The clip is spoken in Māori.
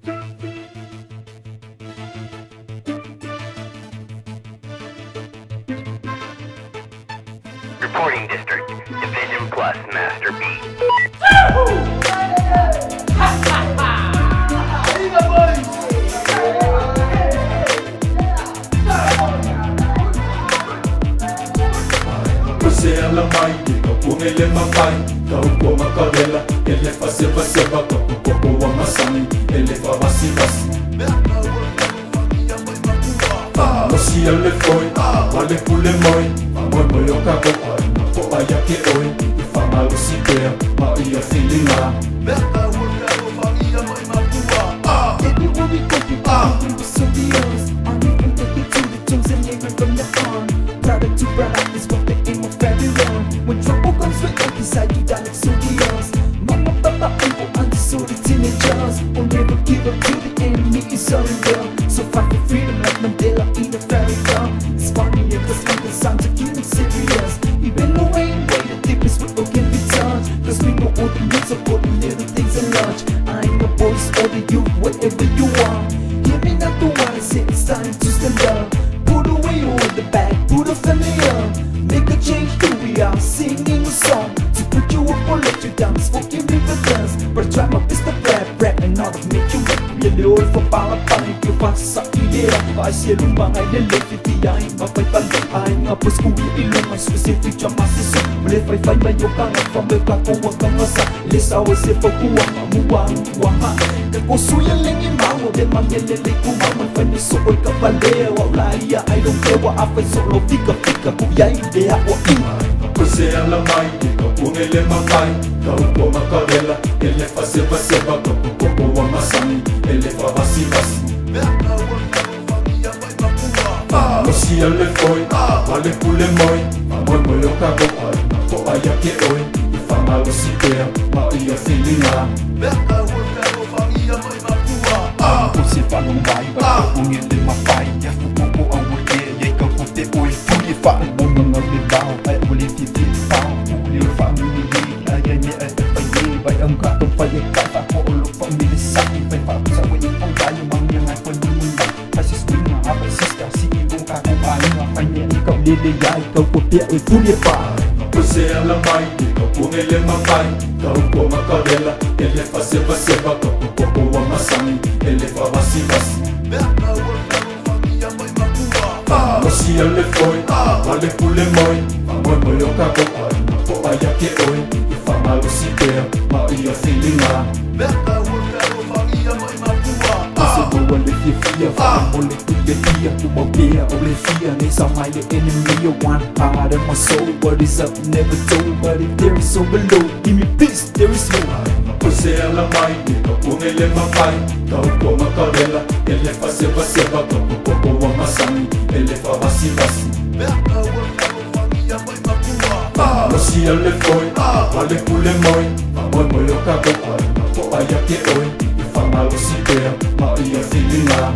Reporting District, Division Plus, Master B. Você ela mai, kau ele mapai, kau ko makarela, ele fase fase baka, kau ko masani, ele fa vasi vasi. Mosi ele foi, vale pule moi, moi moi o kago, ko aya ke oi, fa malu si pea, ma ia filinga. Everywhere we go, we bring the studios. I'm even taking to the toes and living from the farm. Proud to brag is what the aim of everyone. When trouble comes, we up beside you, down like studios. Mama, papa, uncle, auntie, so the teenagers will never give up to the enemy is surrender. So fight for freedom like Mandela in a fairy tale. It's funny if the fun sounds are keeping serious. Even though I ain't way the deepest we all can be touched. Cause we know all the needs of all the little things and large. I ain't no voice or the youth, whatever you are. Hear me not the one I say it's time to stand up. Put away all the bad, put a family up. Make a change, here we are, singing a song. To put you up or let you down, smoking river dance. But I try my best to rap, and not to make you rap. Really all for power, if you want to suck idea. I see a lumang ay nalipiti, ay mapaypalo. Ay nga po school, ilong ay specific siya masiso. Malifay-fay mayo ka nga, familka ko wag kang asa. Lisaw si pagkuwang, amuwang, waha. Kakusuyan lang imawa, din mangyalilay kumaman. Fanisuoy ka pale, wala iya, I don't care what I find solo. Fika, kuyay, ideya, wa ima. Você ela mai, kau ele mapai, kau ko makarela, ele fase fase baka, kau masani, ele fa vasi vasi. Mosi ele foi, vale pule moi, moi moi o kago, ko aya ke oi, fa malu si pea, ma ia filinga. Você fala vai, kung ele mapai, ya fuko ang wate, ya ikaw kote oi, fugi fa, bong mga libaw, ay uli titi pao, uli fa minili, ay ni ay paye, bay ang gatong paye, kata ko ulo pa milisaki, bay pa sa way ang tayo mga nga panimunda, kasi swing nga apay sister, si ibong kakubay nga kanya, ikaw liliya, ikaw kote oi, fugi fa. Você ela mai, kau ele mapai, kau ko makarela, ele fase fase baka, kau masani, ele fa vasi vasi. Mosi ele foi, vale pule moi, moi moi o kago, ko aya ke oi, fa malu si pea, ma ia filinga. Kasi bawa lefia fia, fala boleh kuya dia, kuma bia oleh fia, ni sama your enemy, you want heart of my soul. What is up, never told, but if there is so below, give me peace, there is no. Você ela mai, kau ele mapai, kau ko makarela, ele fase fase baka, kau masani, ele fa vasi vasi. Mosi ele foi, vale pule moi, moi moi o kago, ko aya ke oi, fa malu si pea, ma ia filinga.